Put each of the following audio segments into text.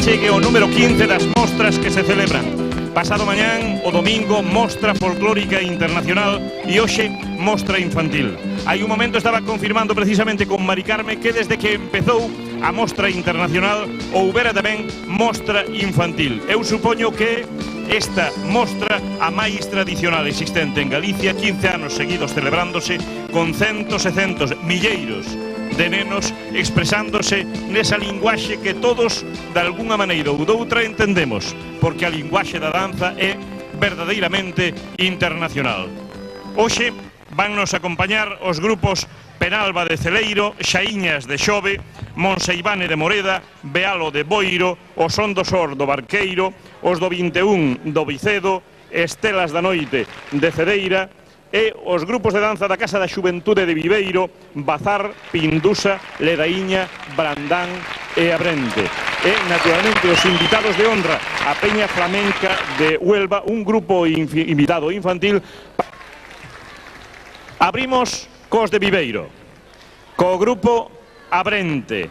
chegue o número 15 das mostras que se celebran. Pasado mañán, o domingo, Mostra Folclórica Internacional e hoxe, Mostra Infantil. Hai un momento estaba confirmando precisamente con Mari Carme que desde que empezou a Mostra Internacional houbera tamén Mostra Infantil. Eu supoño que esta mostra a máis tradicional existente en Galicia, 15 anos seguidos celebrándose con centos e centos, milleiros de nenos expresándose nesa linguaxe que todos, de algunha maneira ou doutra, entendemos, porque a linguaxe da danza é verdadeiramente internacional. Hoxe vannos acompañar os grupos Penalba de Celeiro, Xaíñas de Xove, Monseivane de Moreda, Bealo de Boiro, o Son do Sor do Barqueiro, os do 21 do Vicedo, Estelas da Noite de Cedeira, e os grupos de danza da Casa da Xuventude de Viveiro, Bazar, Pindusa, Ledaiña, Brandán e Abrente. E, naturalmente, os invitados de honra, a Peña Flamenca de Huelva, un grupo invitado infantil. Abrimos cos de Viveiro, co grupo Abrente.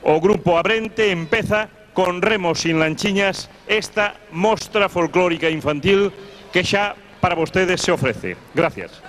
O grupo Abrente empeza con remos sin lanchiñas esta mostra folclórica infantil que xa para vostedes se ofrece. Gracias.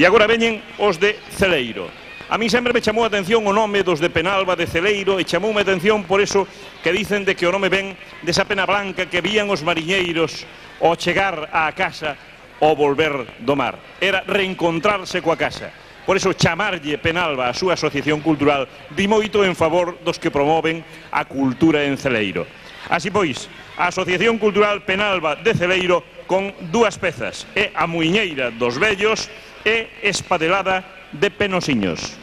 E agora veñen os de Celeiro. A mí sempre me chamou a atención o nome dos de Penalba de Celeiro e chamoume a atención por eso que dicen de que o nome ven desa pena blanca que vían os mariñeiros ao chegar á casa ou volver do mar. Era reencontrarse coa casa. Por eso chamarlle Penalba a súa asociación cultural di moito en favor dos que promoven a cultura en Celeiro. Así pois, a Asociación Cultural Penalba de Celeiro con dúas pezas, é a Muiñeira dos Vellos e Espadelada de Penosiños.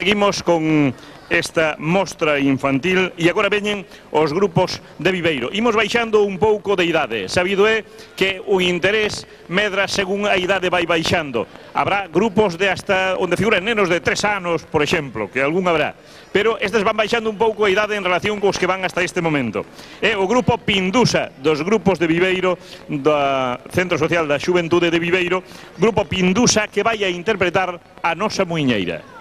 seguimos con esta mostra infantil e agora veñen os grupos de Viveiro. Imos baixando un pouco de idade. Sabido é que o interés medra según a idade vai baixando. Habrá grupos de hasta onde figuran nenos de 3 anos, por exemplo, que algún habrá. Pero estes van baixando un pouco a idade en relación cos que van hasta este momento. É o grupo Pindusa dos grupos de Viveiro, do Centro Social da Xuventude de Viveiro, grupo Pindusa que vai a interpretar a nosa muiñeira.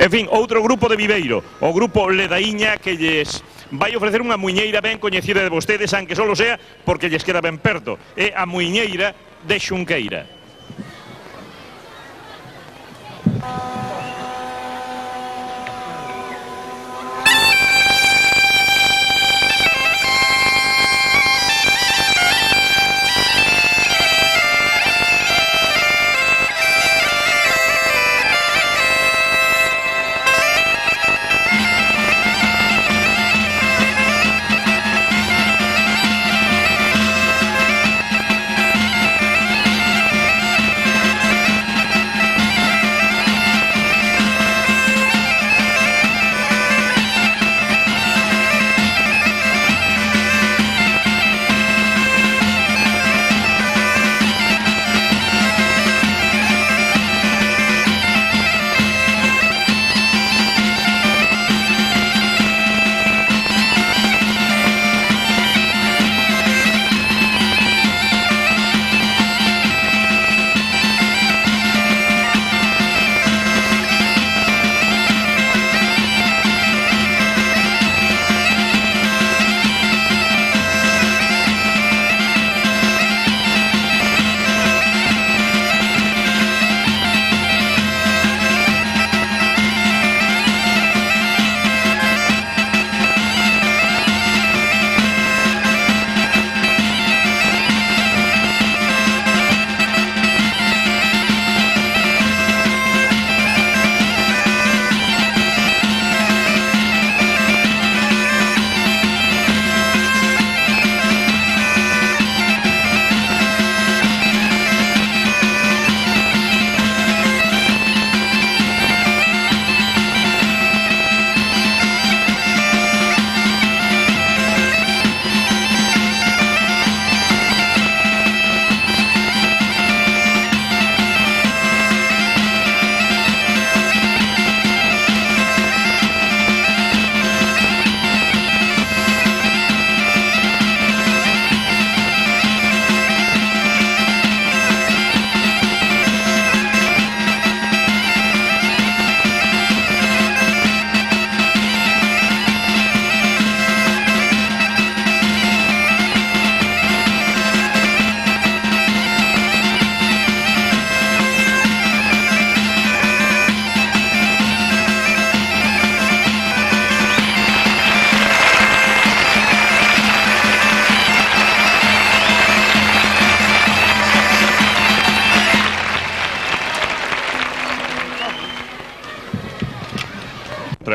En fin, outro grupo de Viveiro, o grupo Ledaíña, que lles vai ofrecer unha muiñeira ben coñecida de vostedes, aunque solo sea porque lles queda ben perto. É a muiñeira de Xunqueira.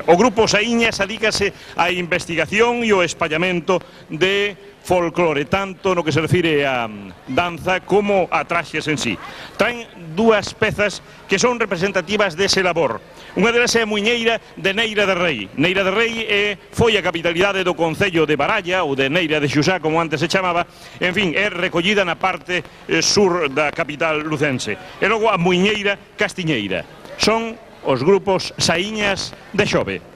O Grupo Saíñas adícase á investigación e ao espallamento de folclore, tanto no que se refire a danza como a traxes en sí. Traen dúas pezas que son representativas dese labor. Unha delas é a muiñeira de Neira de Rei. Neira de Rei foi a capitalidade do concello de Baralla, ou de Neira de Xusá, como antes se chamaba, en fin, é recollida na parte sur da capital lucense. E logo a muiñeira castiñeira. Son os grupos Saíñas de Xove.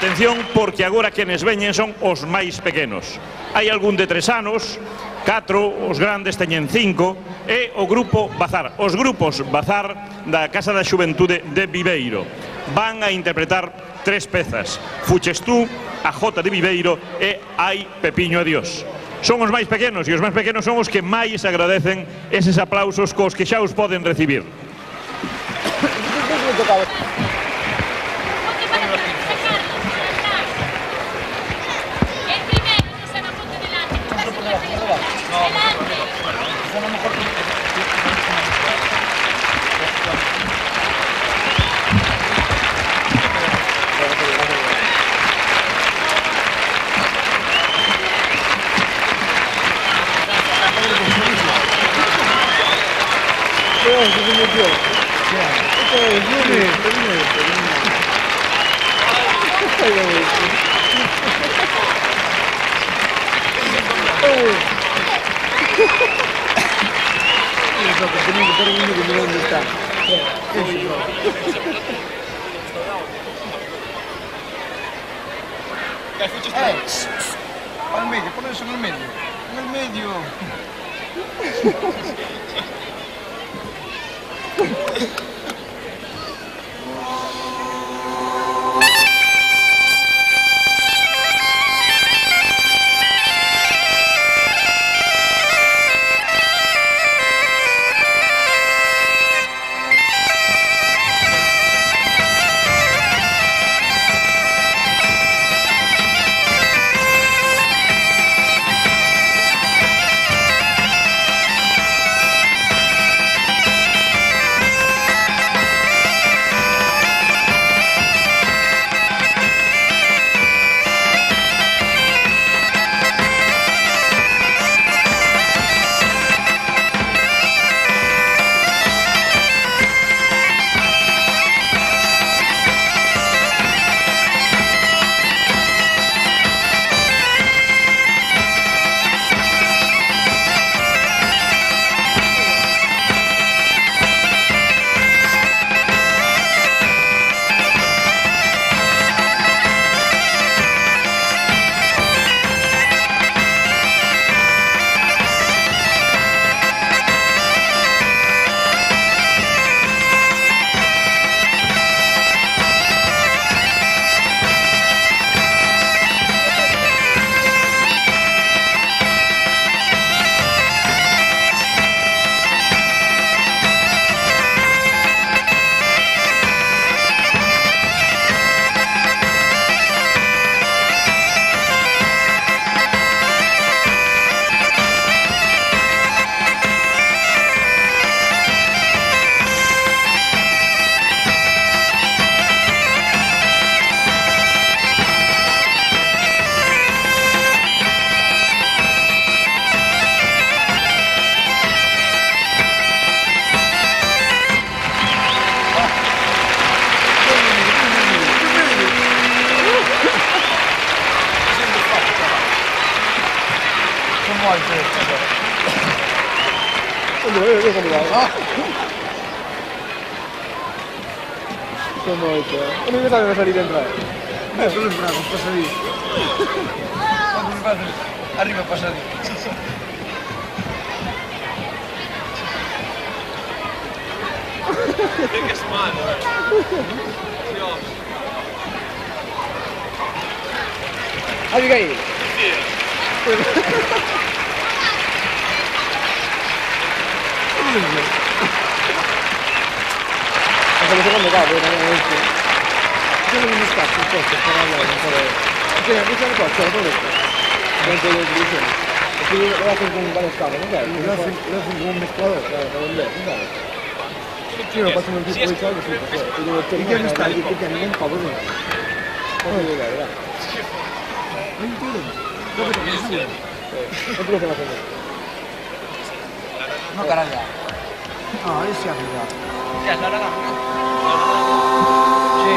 atención porque agora quenes veñen son os máis pequenos. Hai algún de 3 anos, 4, os grandes teñen 5, e o grupo Bazar. Os grupos Bazar da Casa da Xuventude de Viveiro van a interpretar 3 pezas: Fuches tú, A Jota de Viveiro e Ai Pepiño Adiós. Son os máis pequenos, e os máis pequenos son os que máis agradecen eses aplausos cos que xa os poden recibir. Al medio, pon eso en el medio. En el medio. Non mi deve salire entrare. Sono los bravos, pasadillo. ¿Cuántos brazos? Arriba, pasadillo. Big smile. Dios. Abigail. Anche il secondo capo sono in spazio un po' per parlare un po' cioè diciamo qua c'è un po' dentro le divisioni e quindi lo faccio con un vale scavo non è lo faccio con un mescolatore per le sì lo faccio un tipo di soldi sì e devo terminare perché non fa così poi vedere dai non ti vedo dove sei e dove sei la cosa no caraja no adesso siamo già sì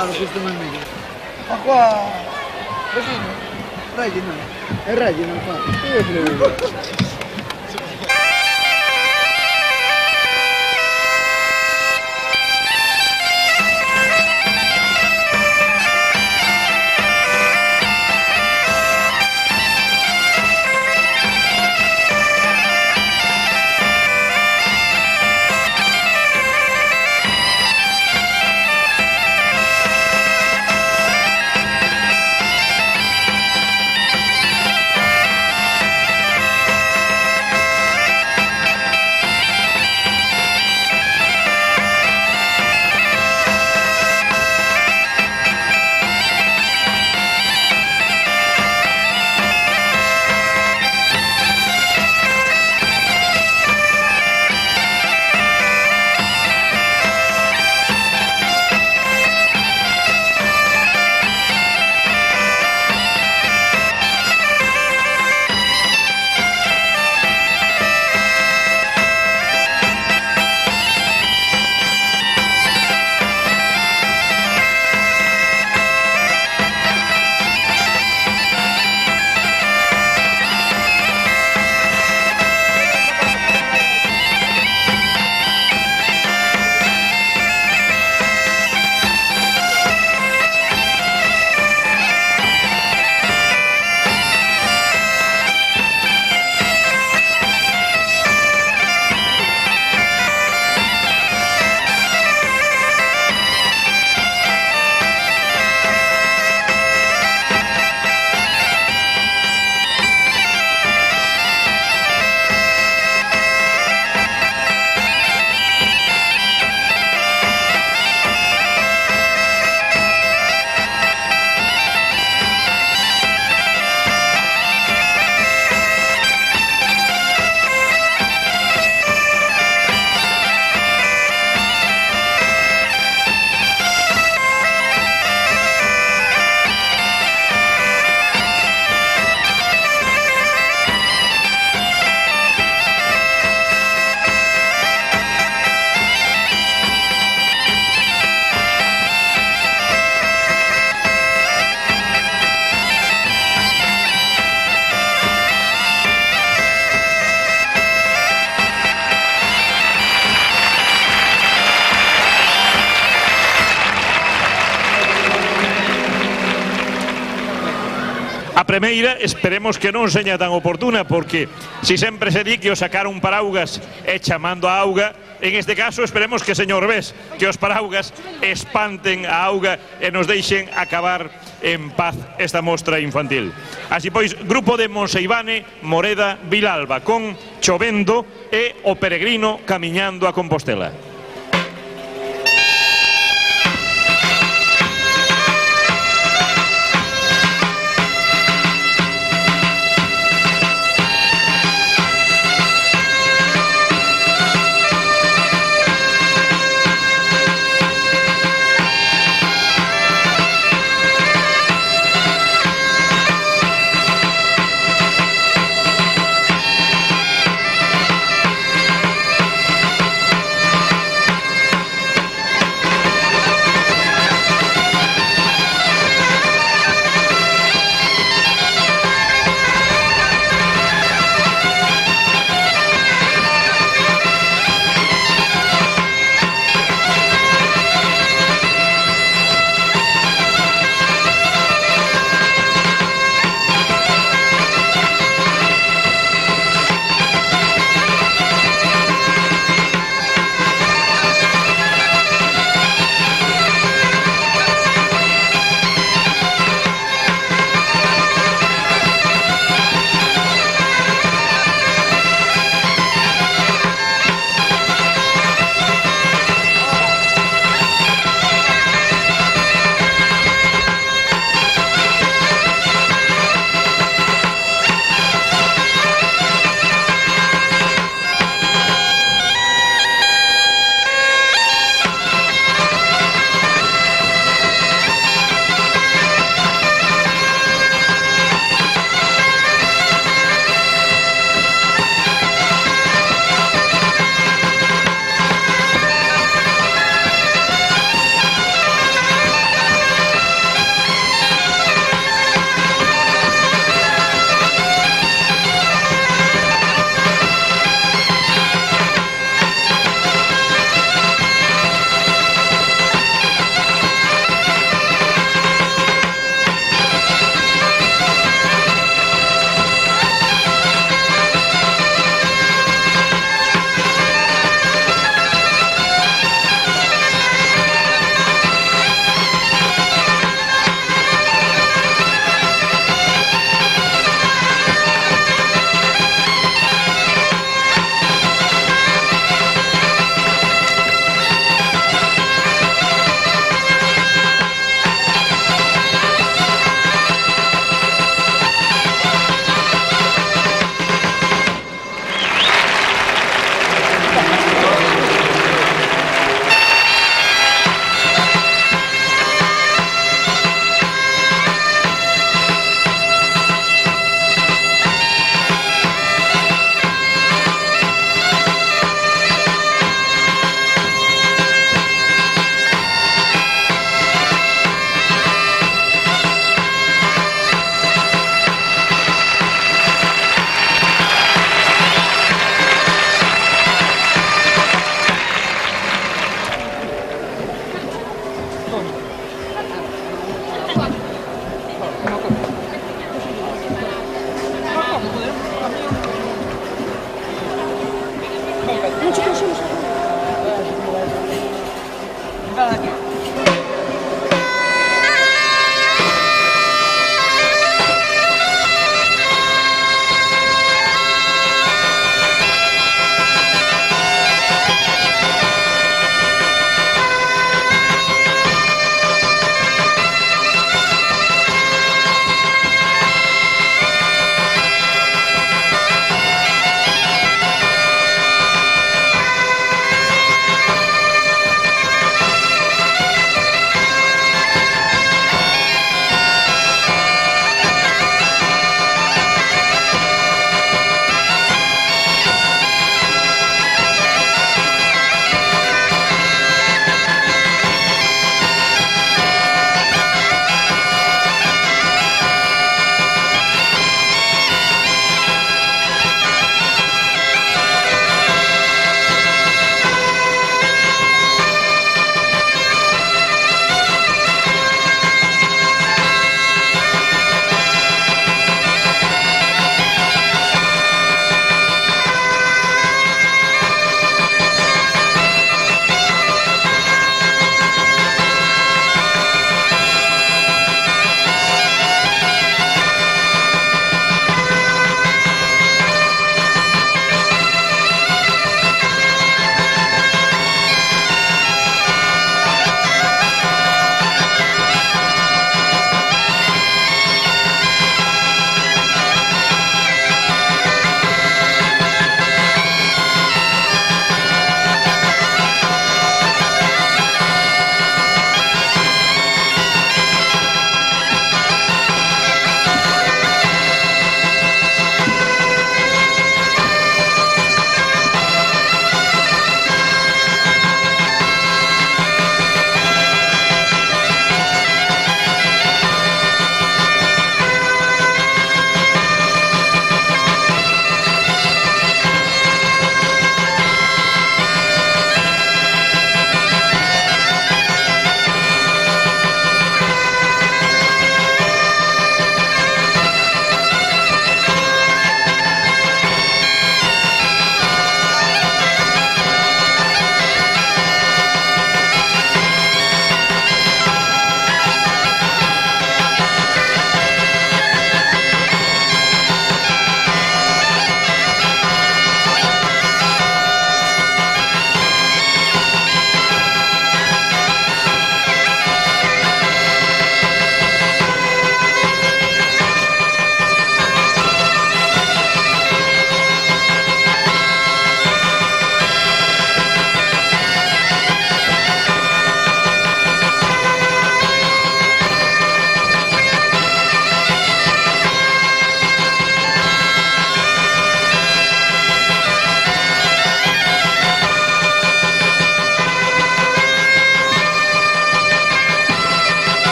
claro, questo non è meglio. Ma qua... Vecino, Reggi no. È Reggi, non fa. Io te lo vedo. A primeira esperemos que non seña tan oportuna, porque si sempre se di que o sacar un paraugas é chamando a auga, en este caso esperemos que, señor Bés, que os paraugas espanten a auga e nos deixen acabar en paz esta mostra infantil. Así pois, grupo de Monseivane, Moreda, Vilalba, con Chovendo e o peregrino camiñando a Compostela.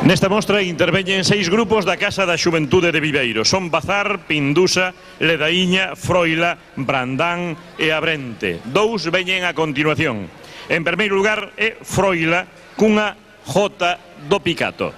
Nesta mostra interveñen 6 grupos da Casa da Xuventude de Viveiro. Son Bazar, Pindusa, Ledaíña, Froila, Brandán e Abrente. 2 veñen a continuación. En primeiro lugar é Froila cunha Jota do Picato.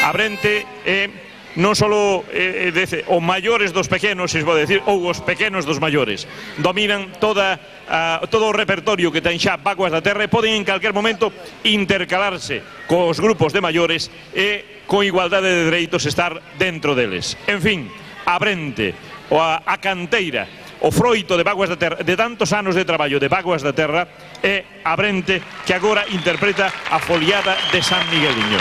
Abrente non só os maiores dos pequenos, vou decir, ou os pequenos dos maiores. Dominan todo o repertorio que ten xa Vaguas da Terra e poden en calquer momento intercalarse cos grupos de maiores e con igualdade de dereitos estar dentro deles. En fin, Abrente, a canteira, o froito de Vaguas da Terra, de tantos anos de traballo de Vaguas da Terra, é Abrente, que agora interpreta a foliada de San Migueliño.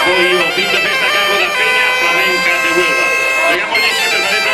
Foi o fin de festa a cargo da Peña Flamenca de Huelva. Oigámoslle que permanece.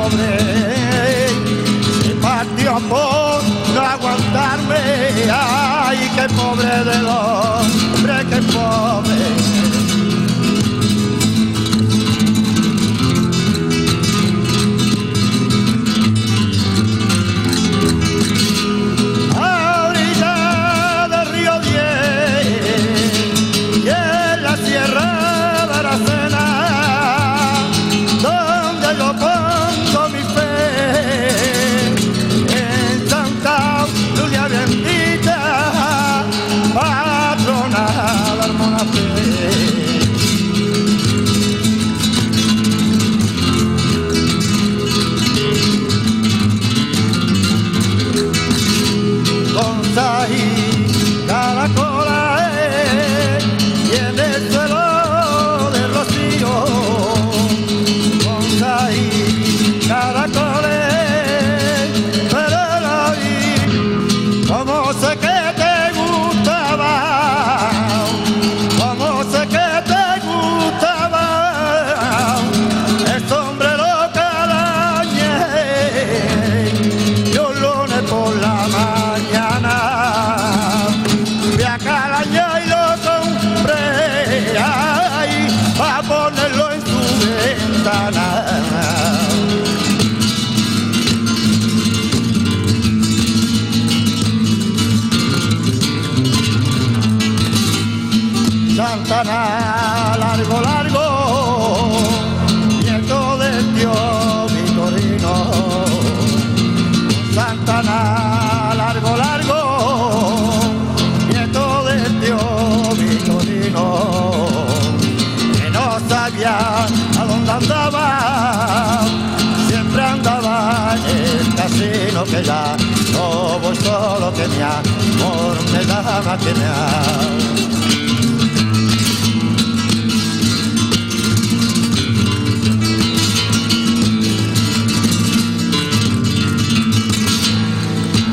pobre se partió por no aguantarme. Ay, qué pobre del hombre, qué pobre. Santana, largo, largo, nieto del tío Vitorino. Santana, largo, largo, nieto del tío Vitorino. Que no sabía a dónde andaba, siempre andaba en el casino, que ya no voy solo, que mi amor me da más que me ha.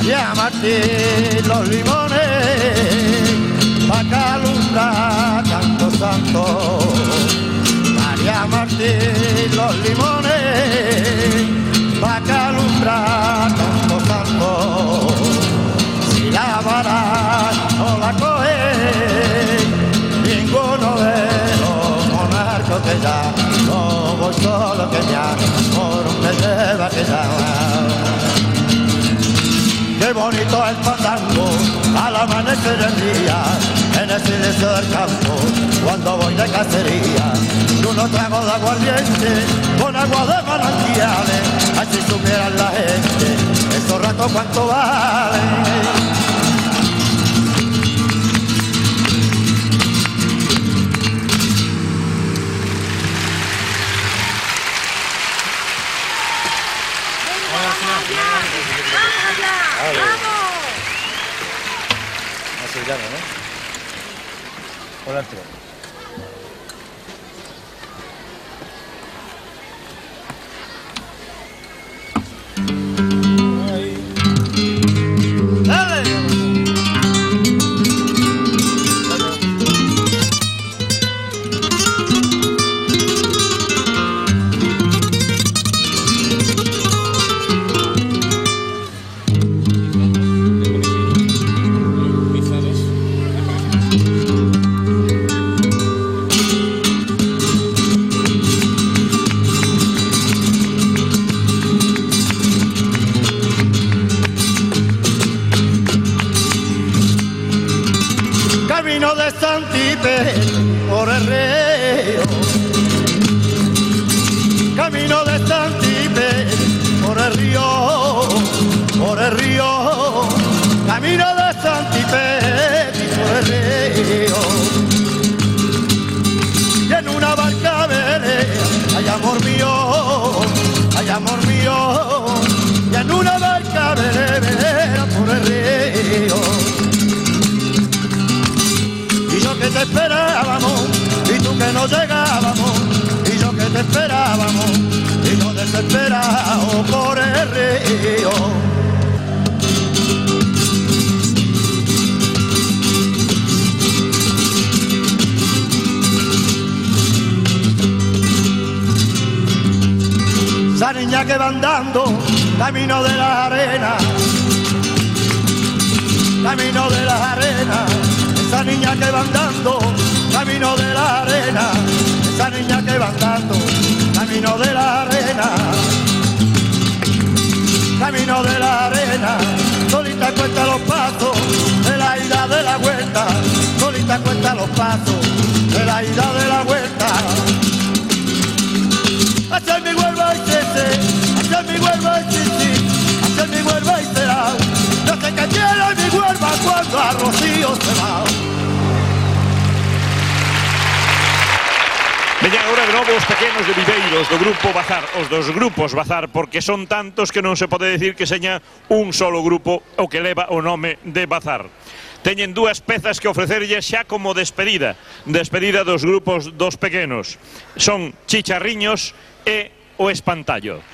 María Martín los limones, pa' calumbrar tanto santo. María Martín los limones, pa' calumbrar tanto santo. Si la vara no la coge ninguno de los monarcos, que ya no voy solo, que mi amor me lleva, que ya. Qué bonito el fandango al amanecer el día, en el silencio del campo, cuando voy de cacería. Y unos tragos de aguardiente con agua de manantiales, así supieran la gente esos ratos cuánto valen. Sevillano, ¿no? Por dentro. Camino de Santipe por el río, camino de Santipe por el río, camino de Santipe por el río. Y en una barca velera, ay amor mío, y en una barca velera por el río. Que te esperábamos y tú que no llegábamos, y yo que te esperábamos y yo desesperado por el río. esa niña que va andando camino de las arenas, camino de las arenas, esa niña que va andando camino de las arenas, esa niña que va andando camino de las arenas, camino de la arena, solita cuenta los pasos de la ida de la vuelta, solita cuenta los pasos de la ida de la vuelta. Hacer mi huelva y hacer mi huelva y hacer mi huelva y será, no sé qué tiene mi huelva cuando a Rocío se va. Veñan agora de novo os pequenos de Viveiros do grupo Bazar, os dos grupos Bazar, porque son tantos que non se pode decir que seña un solo grupo o que leva o nome de Bazar. Teñen dúas pezas que ofrecerlles xa como despedida dos grupos dos pequenos. Son Chicharriños e o Espantallo.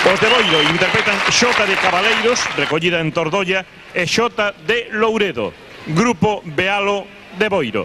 Os de Boiro interpretan Xota de Cabaleiros, recollida en Tordolla, e Xota de Louredo, Grupo Bealo de Boiro.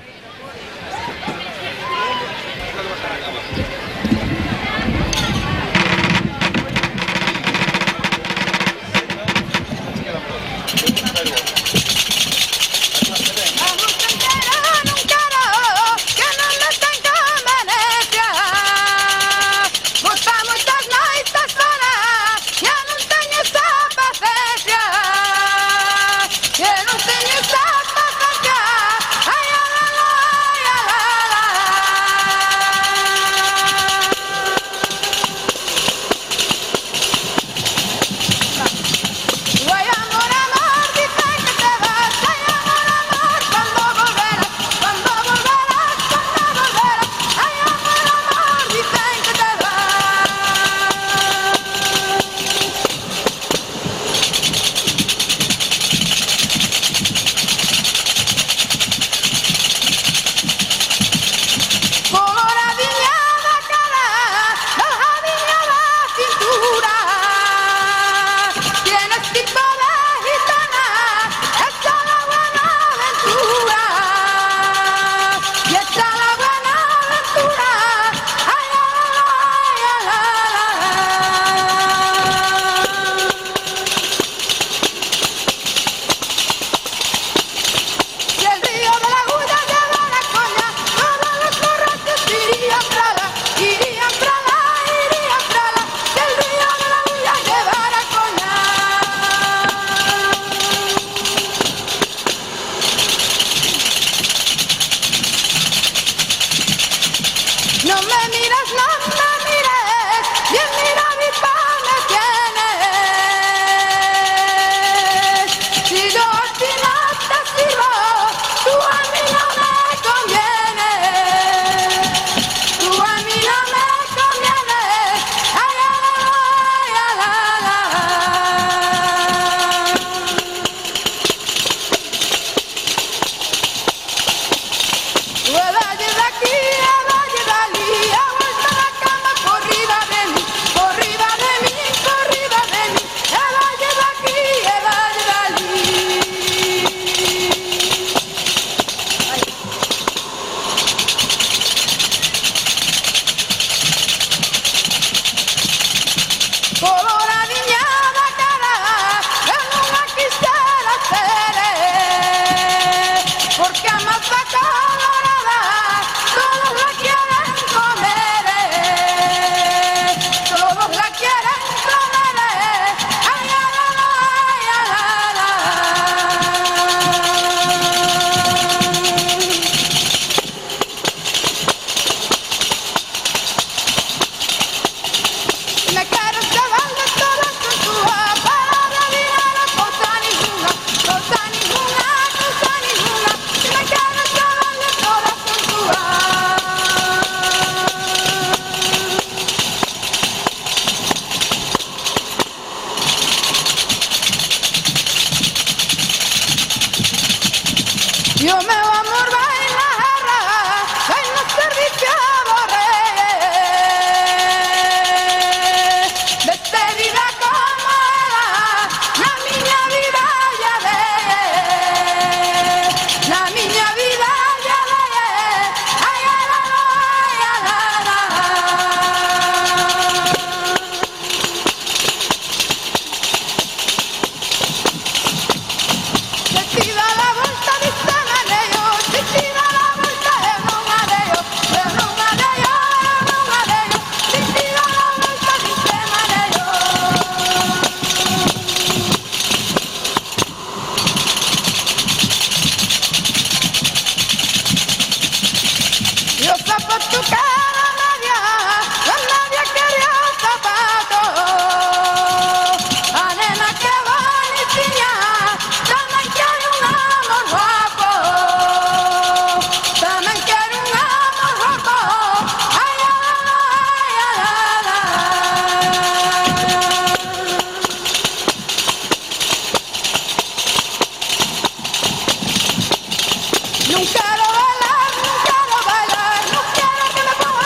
No quiero bailar, no quiero que me ponga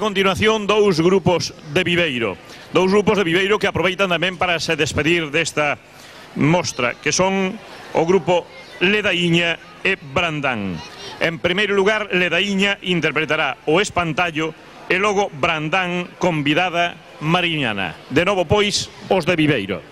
continuación dous grupos de Viveiro. Dous grupos de Viveiro que aproveitan tamén para se despedir desta mostra, que son o grupo Ledaíña e Brandán. En primeiro lugar, Ledaíña interpretará o Espantallo e logo Brandán convidada Mariñana. De novo, pois, os de Viveiro.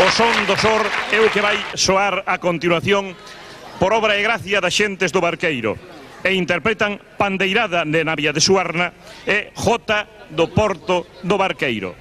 O son do Sor é o que vai soar a continuación por obra e gracia das xentes do Barqueiro. E interpretan Pandeirada de Navia de Suarna e Jota do Porto do Barqueiro.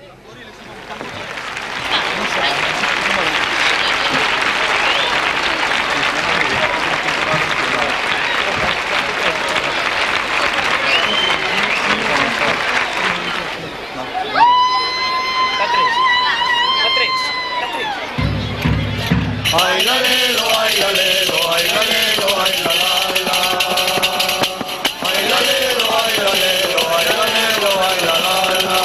Ay la lelo, ay la lelo, ay la lelo, ay la la la. Ay la lelo, ay la lelo, ay la lelo, ay la la la.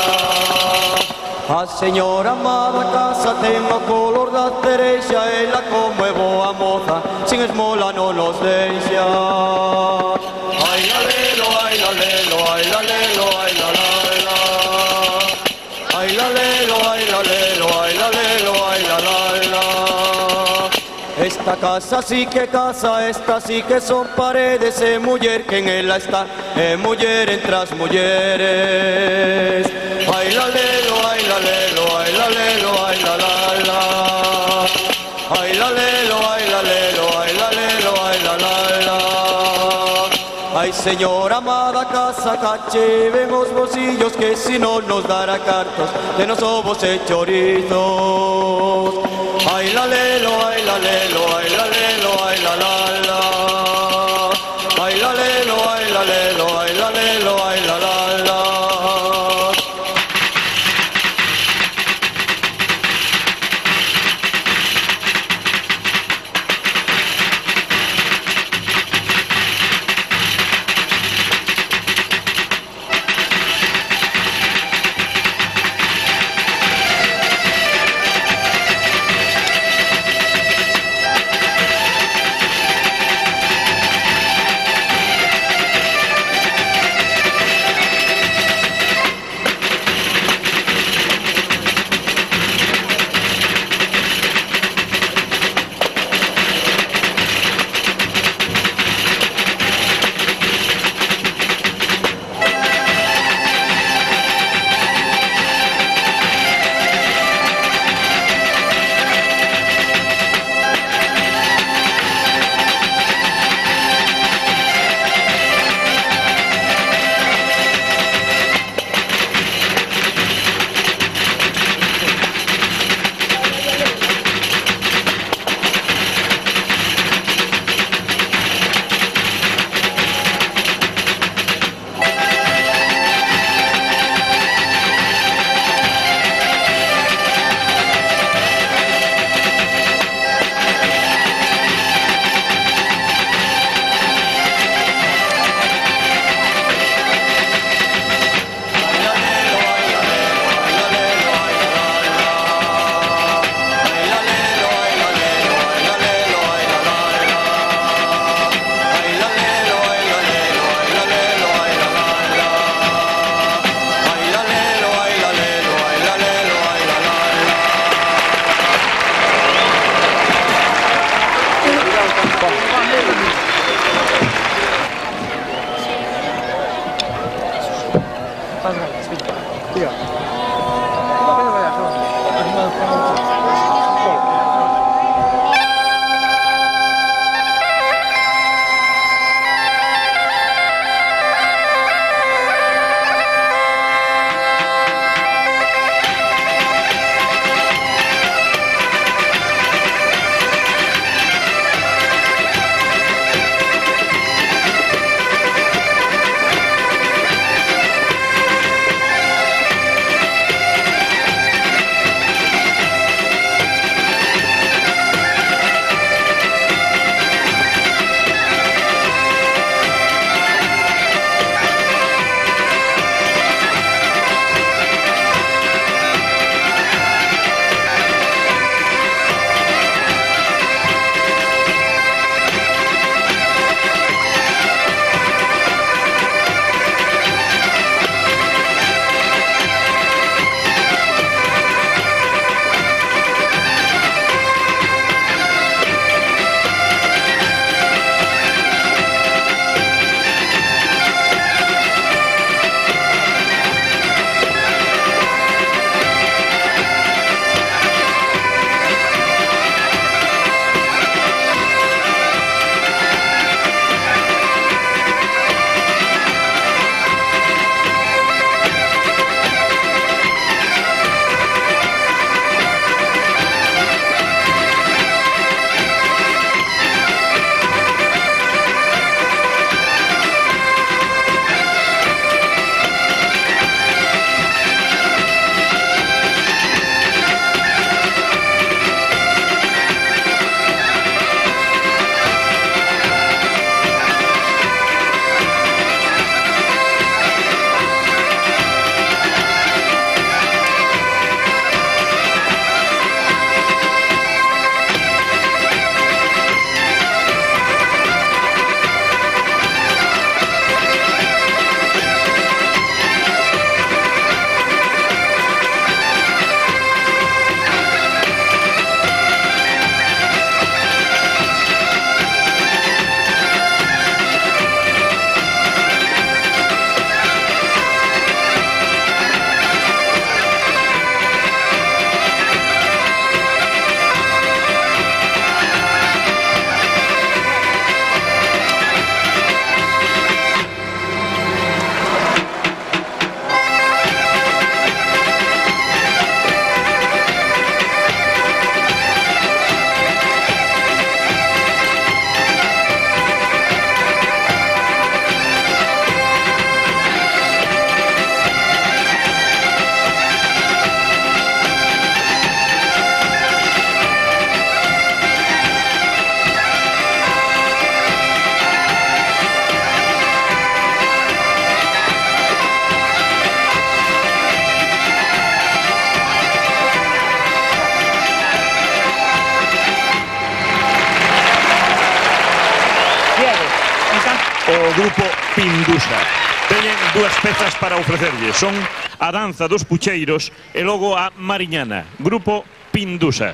A señora amada casa ten o color da cereixa, ela como é boa moza, sin esmola non nos deixa. Ay la lelo, ay la lelo, ay la lelo, ay la la la. Ay la lelo, ay la lelo, ay la lelo, ay la la la. Esta casa sí que casa, esta sí que son paredes, muller que en ella está, muller entre las mujeres. Ay la lelo, ay la lelo, ay la lelo, ay la la la. Ay la lelo, ay la lelo, ay la lelo, ay la la la. Ay señora amada casa, cachiven os bolsillos que si no nos dará cartos de nos ovos e chorizos. Ay la lelo, ay la lelo, ay la lelo, ay la la la. Ay la lelo, ay la lelo, ay la lelo, ay la la la. grupo Pindusa. Teñen dúas pezas para ofrecerlle. Son a danza dos pucheiros e logo a Mariñana. Grupo Pindusa.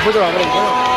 Mucho más brinco, ¿no?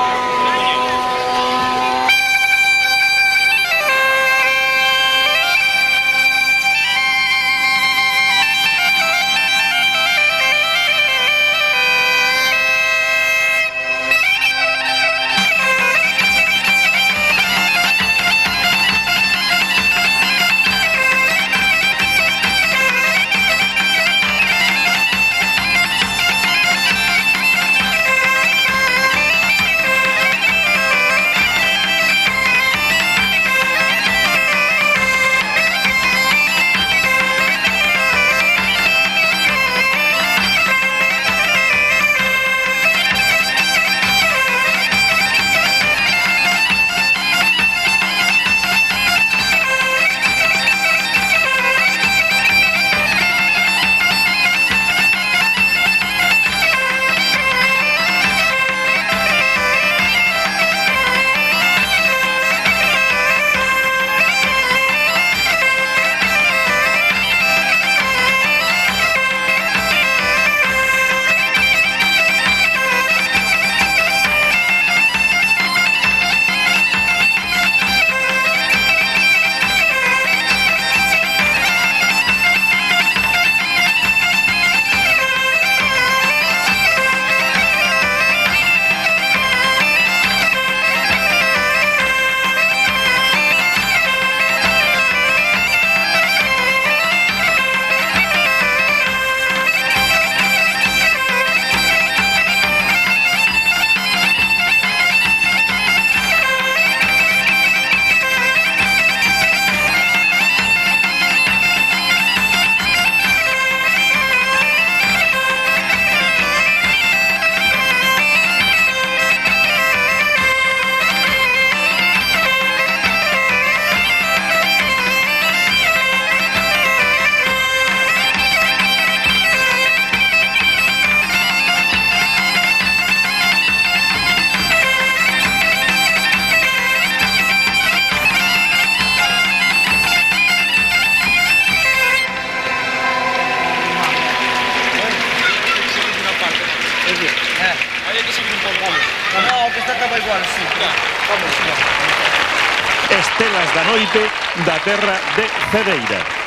Estelas da noite da terra de Cedeira.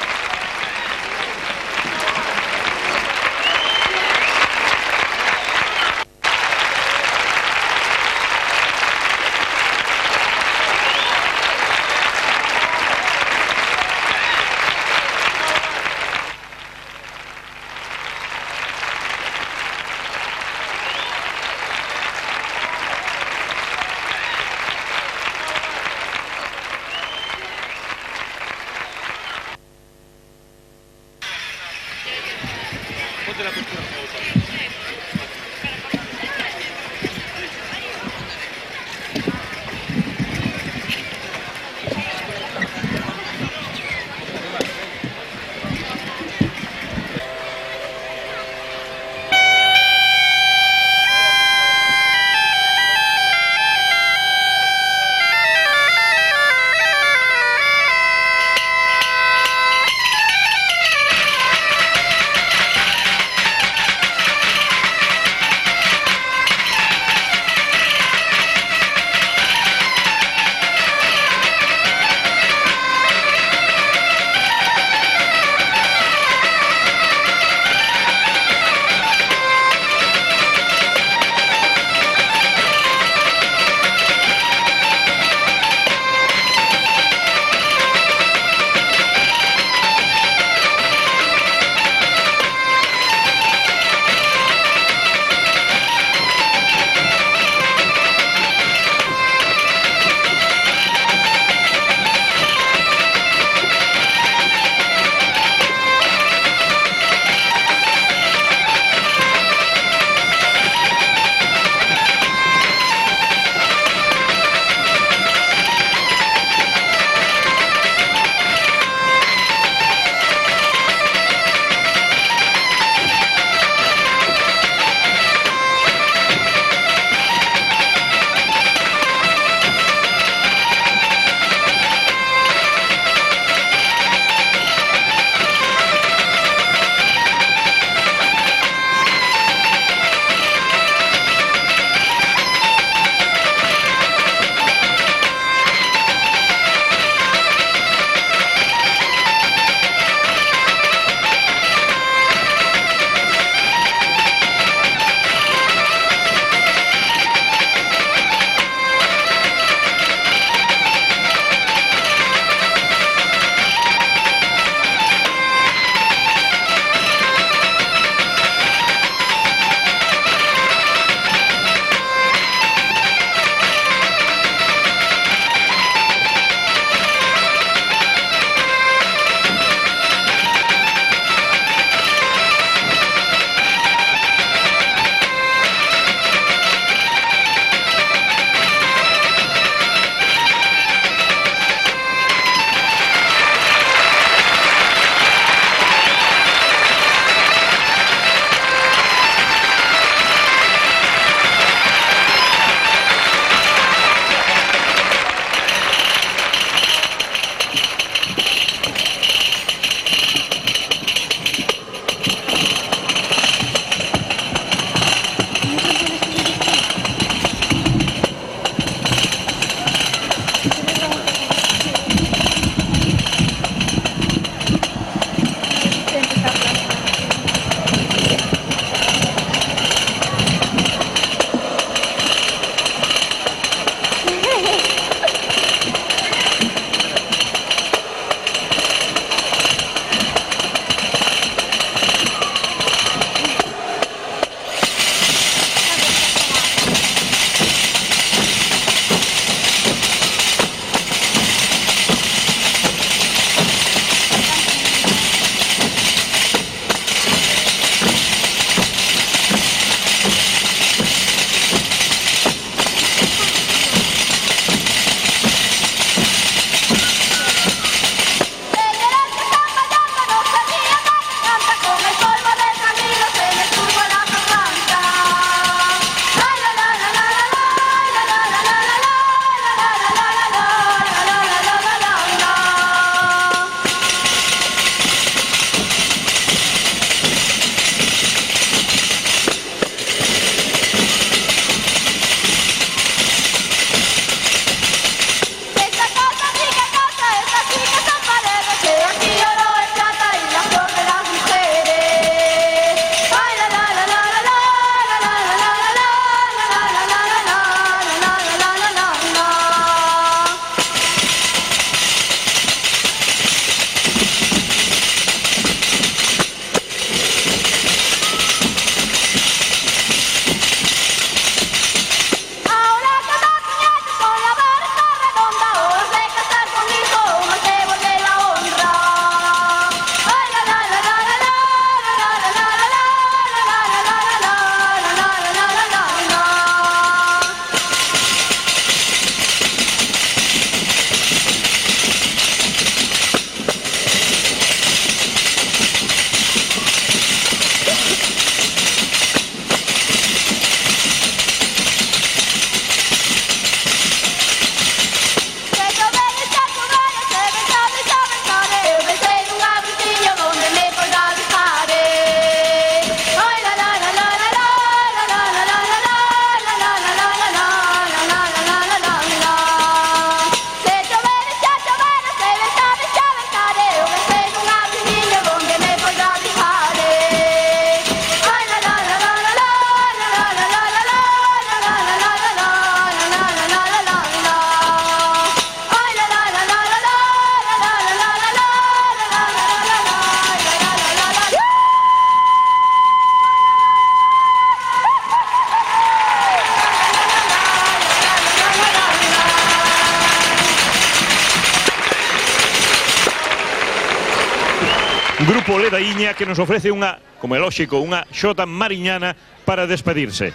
Grupo Ledaíña que nos ofrece unha, como é lóxico, unha xota mariñana para despedirse.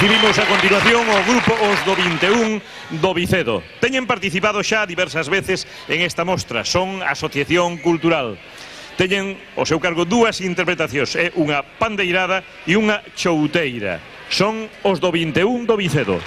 Recibimos a continuación o grupo Os do 21 do Vicedo. Teñen participado xa diversas veces en esta mostra, son asociación cultural. Teñen ao seu cargo dúas interpretacións, é unha pandeirada e unha chouteira. Son Os do 21 do Vicedo.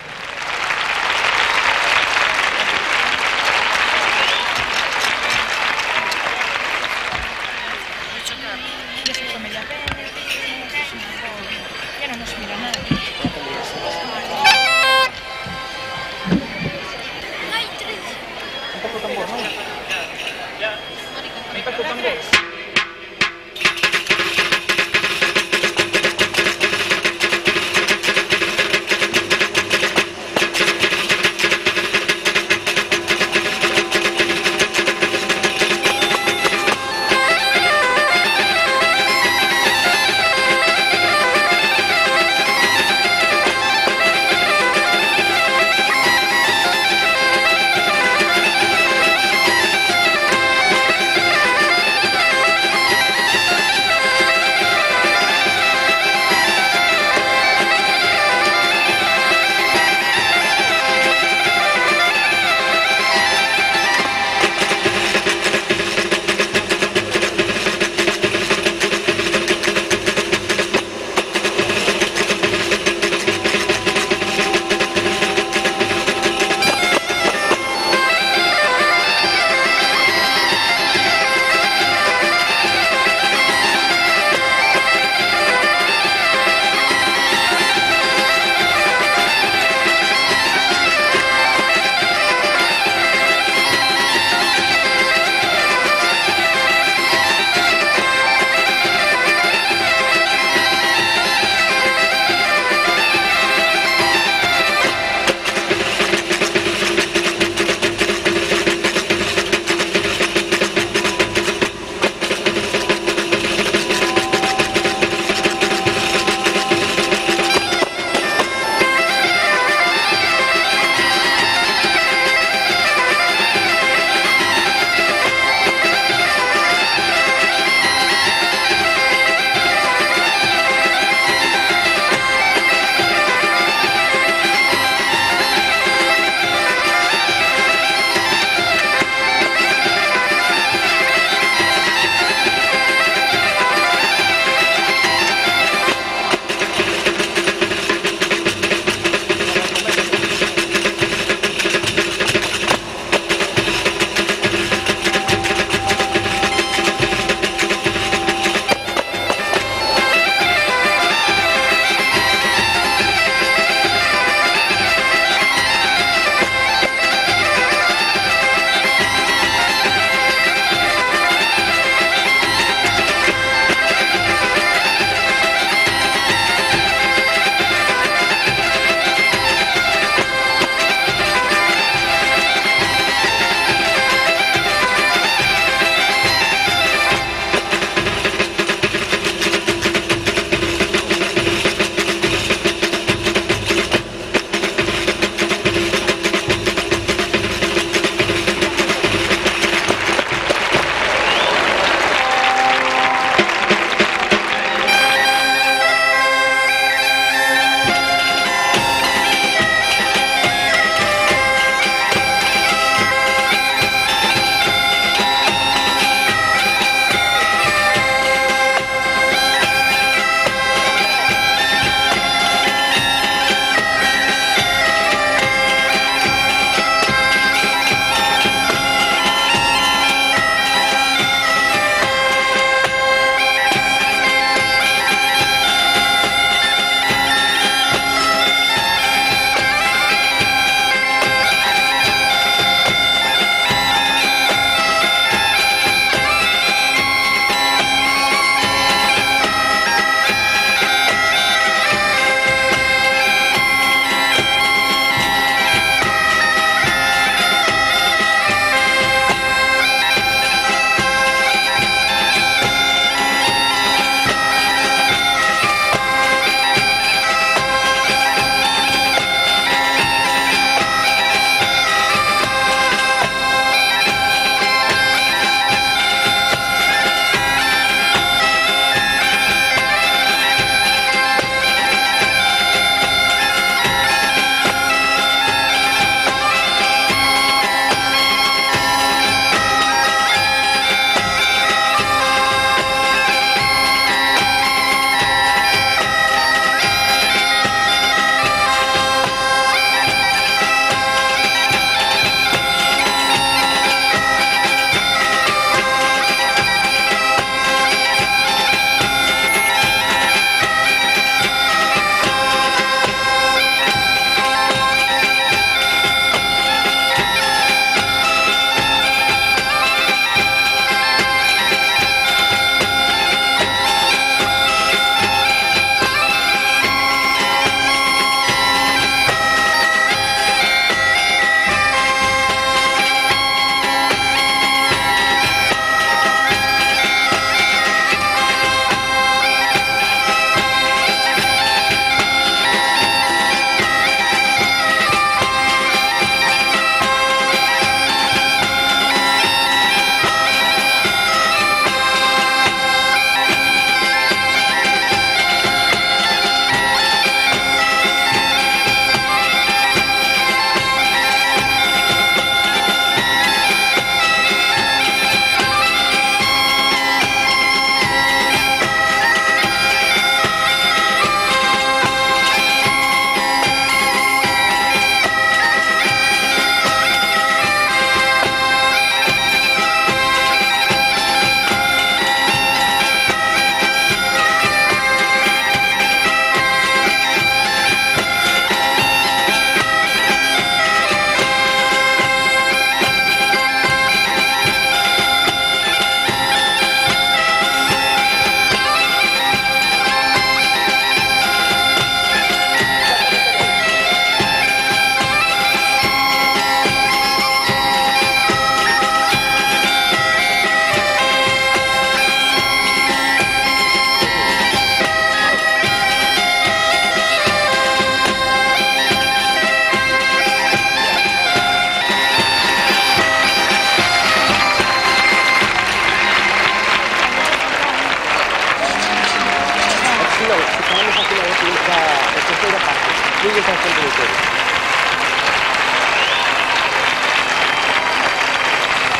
Sigue está sempre de todo.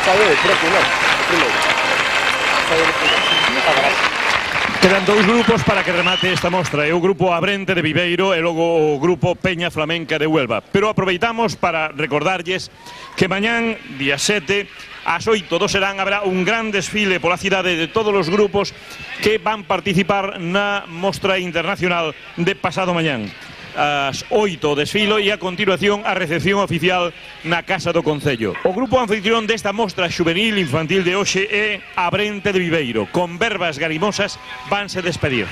Sabe o propio, non? O primeiro. Sabe o primeiro. Quedan dous grupos para que remate esta mostra. É o grupo Abrente de Viveiro e logo o grupo Peña Flamenca de Huelva. Pero aproveitamos para recordarlles que mañán, día 7, ás 8 do serán, habrá un gran desfile pola cidade de todos os grupos que van participar na mostra internacional de pasado mañán. Ás 8 o desfilo e a continuación a recepción oficial na Casa do Concello. O grupo anfitrión desta mostra xuvenil infantil de hoxe é Abrente de Viveiro. Con verbas garimosas vanse despedir.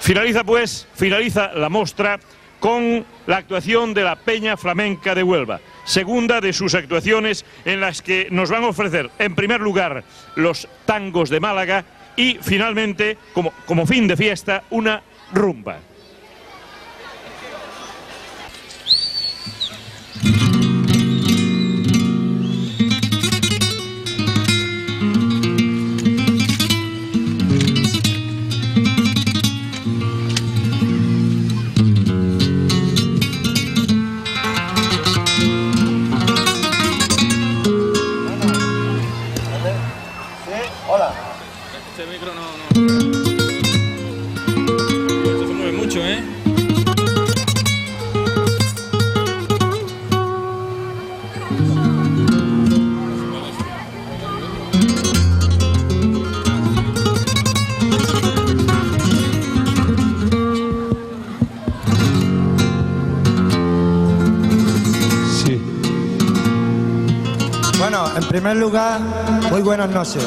Finaliza la mostra con la actuación de la Peña Flamenca de Huelva, segunda de sus actuaciones en las que nos van a ofrecer, en primer lugar, los tangos de Málaga y, finalmente, como fin de fiesta, una rumba. Hola. Este micro no. Esto se mueve mucho, ¿eh? Sí. Bueno, en primer lugar, muy buenas noches.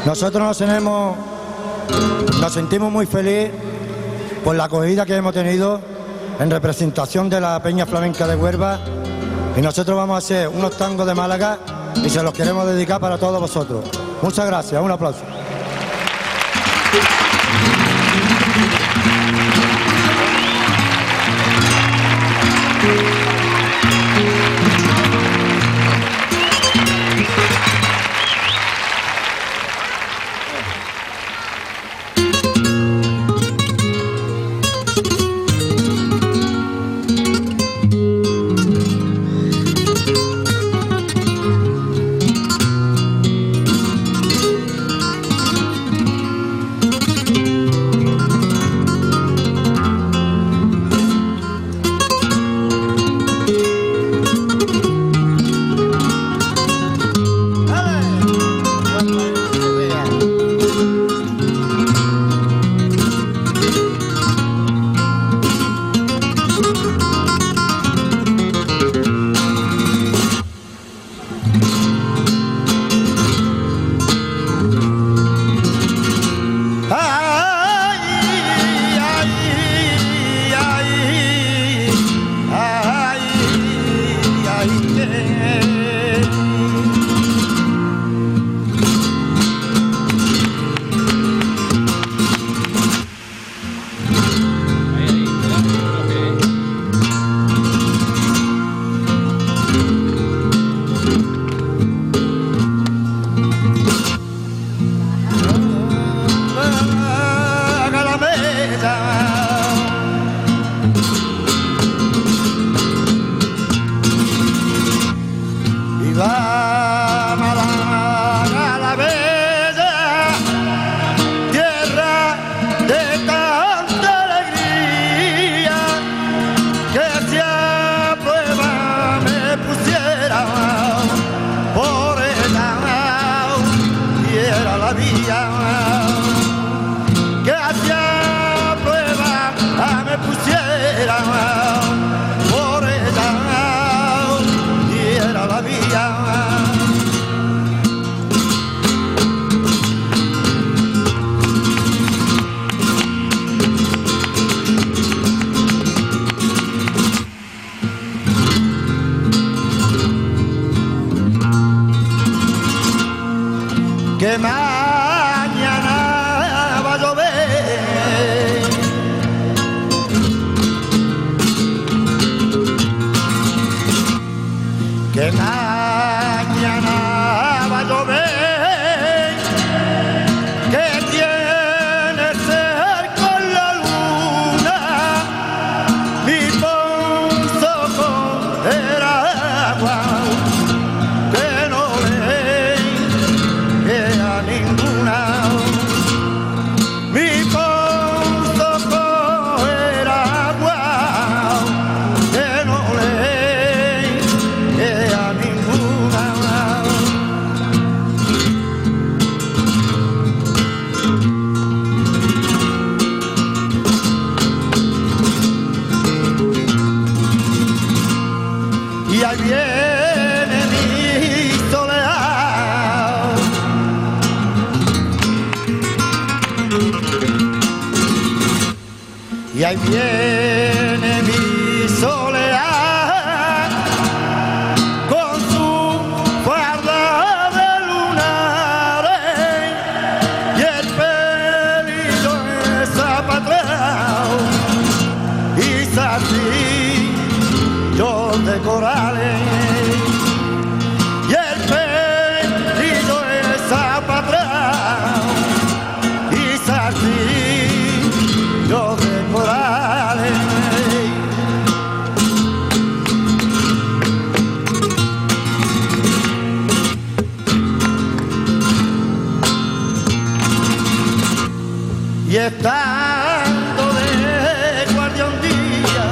Nosotros nos sentimos muy felices por la acogida que hemos tenido en representación de la Peña Flamenca de Huelva, y nosotros vamos a hacer unos tangos de Málaga y se los queremos dedicar para todos vosotros. Muchas gracias, un aplauso. Que mañana va a llover, que mañana va a llover, que tiene ser con la luna mi ponzo con el agua, que no le a ninguna. Mi ponzo con el agua, que no le a ninguna. Y ahí viene mi soledad, ahí viene mi soleá con su farda de lunares y el pelito zapatrao y zarcillos de corales y el pelito zapatrao y zarcillos de corales. Y estando de guardia un día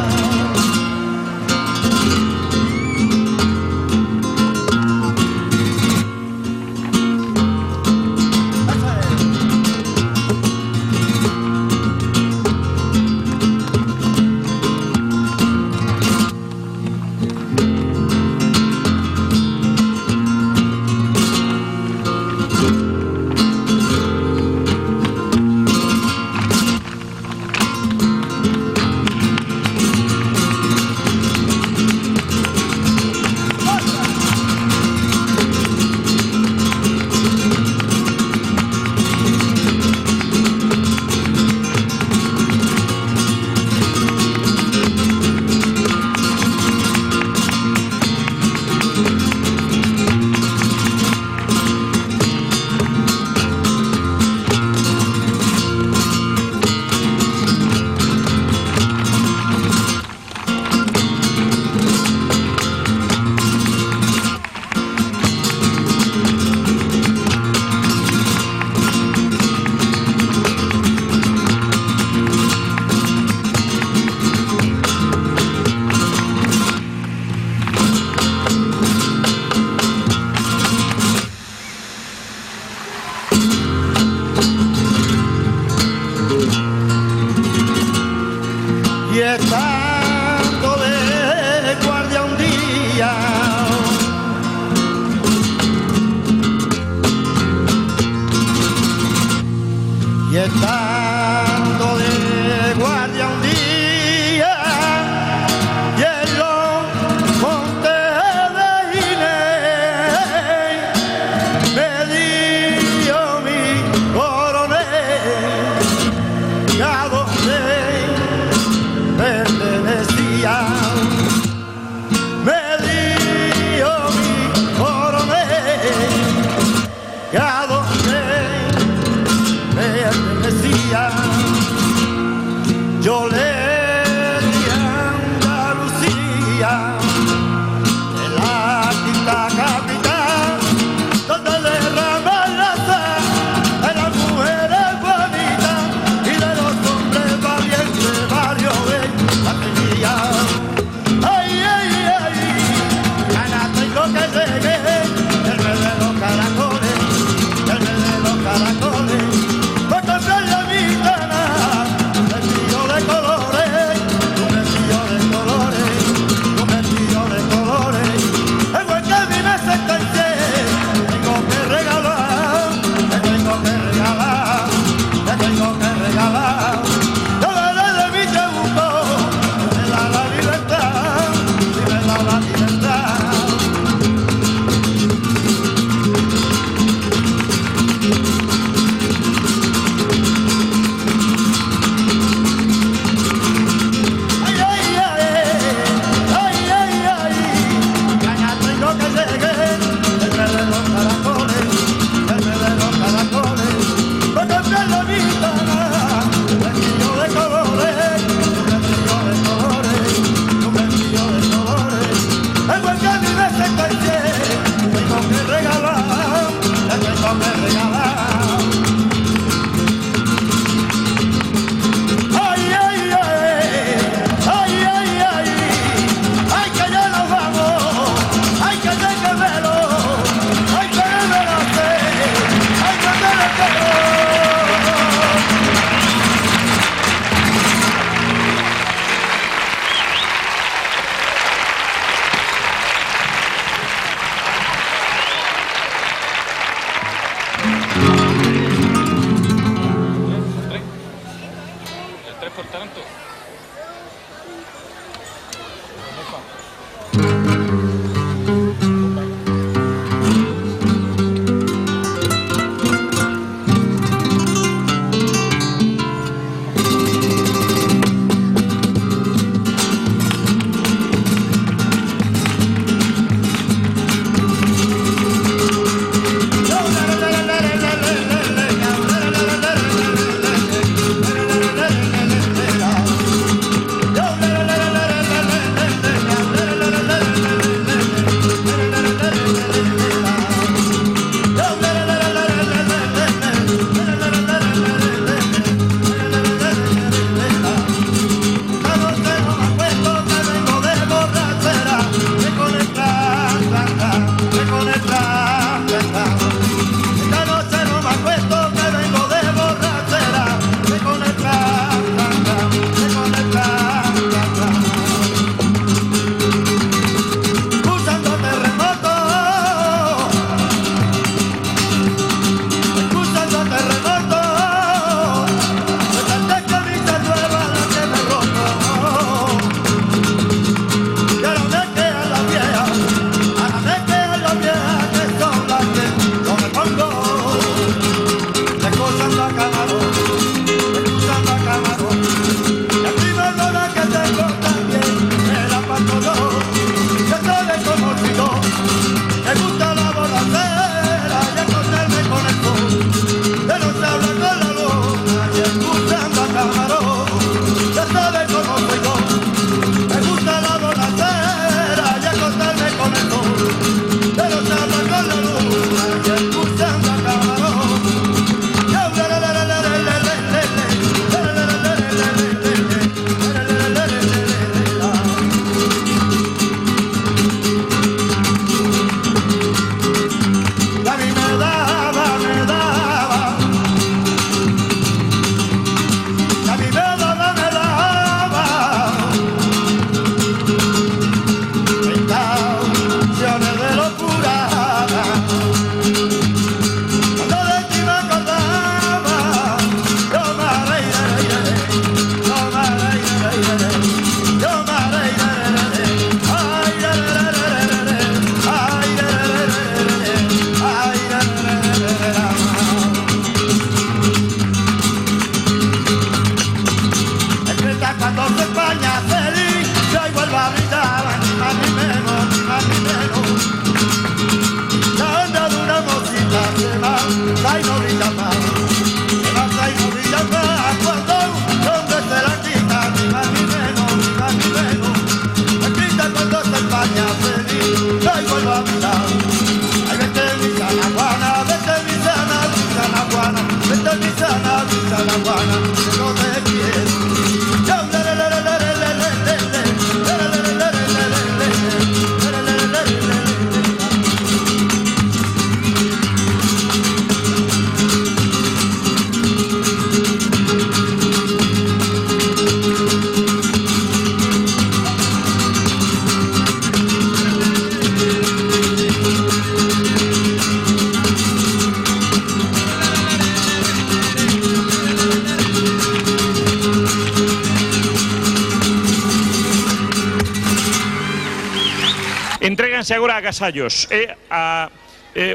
Entréganse agora agasallos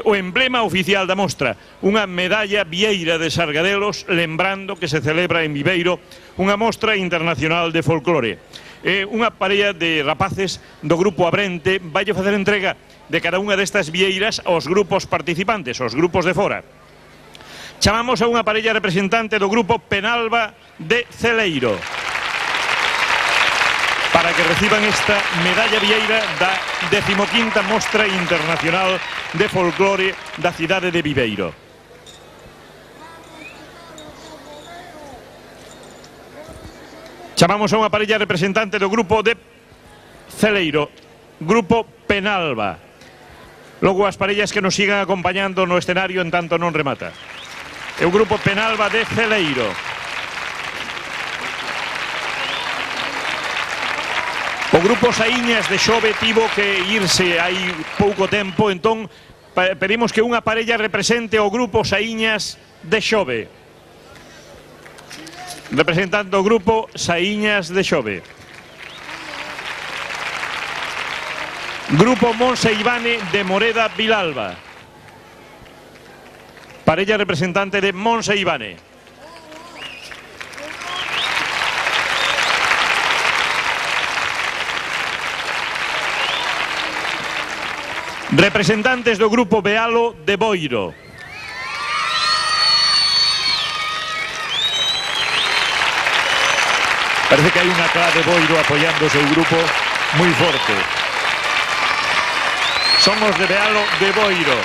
o emblema oficial da mostra, unha medalla vieira de Sargadelos, lembrando que se celebra en Viveiro unha mostra internacional de folclore. Unha parella de rapaces do grupo Abrente vai facer entrega de cada unha destas vieiras aos grupos participantes, aos grupos de fora. Chamamos a unha parella representante do grupo Penalba de Celeiro para que reciban esta medalla vieira da 15ª Mostra Internacional de Folclore da cidade de Viveiro. Chamamos a unha parella representante do grupo de Celeiro, grupo Penalba. Logo as parellas que nos sigan acompañando no escenario en tanto non remata. É o grupo Penalba de Celeiro. O grupo Saíñas de Xove tivo que irse hai pouco tempo, entón pedimos que unha parella represente o grupo Saíñas de Xove. Representando o grupo Saíñas de Xove. Grupo Monse Ivane de Moreda Vilalba. Parella representante de Monse Ivane. Representantes do grupo Bealo de Boiro. Parece que hai unha clá de Boiro apoiando o seu grupo moi forte. Somos de Bealo de Boiro.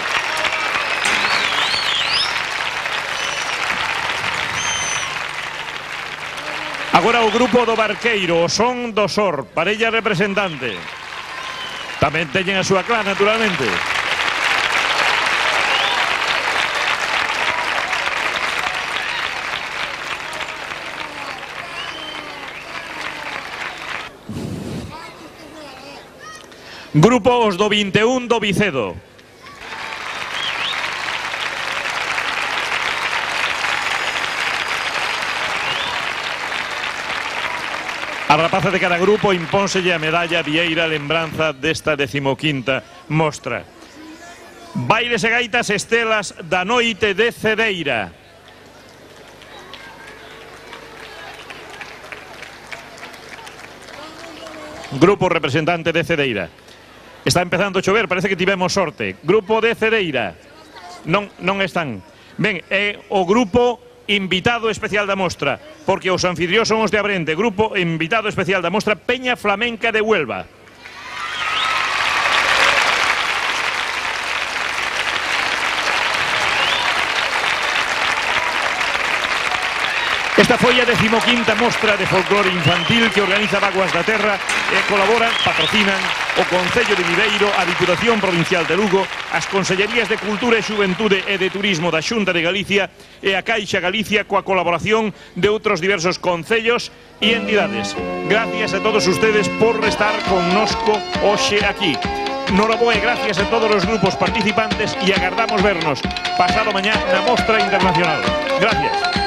Agora o grupo do Barqueiro, o Son do Sor, parella representante. Tamén teñen a súa clá, naturalmente. Grupo os do 21 do Vicedo. A rapaza de cada grupo impónselle a medalla vieira lembranza desta 15ª mostra. Bailes e gaitas estelas da noite de Cedeira. Grupo representante de Cedeira. Está empezando a chover, parece que tivemos sorte. Grupo de Cedeira. Non están. Ben, é o grupo invitado especial da mostra, porque os anfitrións son os de Abrente. Grupo invitado especial da mostra, Peña Flamenca de Huelva. Esta foi a 15ª Mostra de Folclore Infantil que organiza Vaguas da Terra e colaboran, patrocinan o Concello de Viveiro, a Diputación Provincial de Lugo, as Consellerías de Cultura e Xuventude e de Turismo da Xunta de Galicia e a Caixa Galicia coa colaboración de outros diversos concellos e entidades. Gracias a todos ustedes por estar connosco hoxe aquí. Noraboa e gracias a todos os grupos participantes e agardamos vernos pasado mañá na Mostra Internacional. Gracias.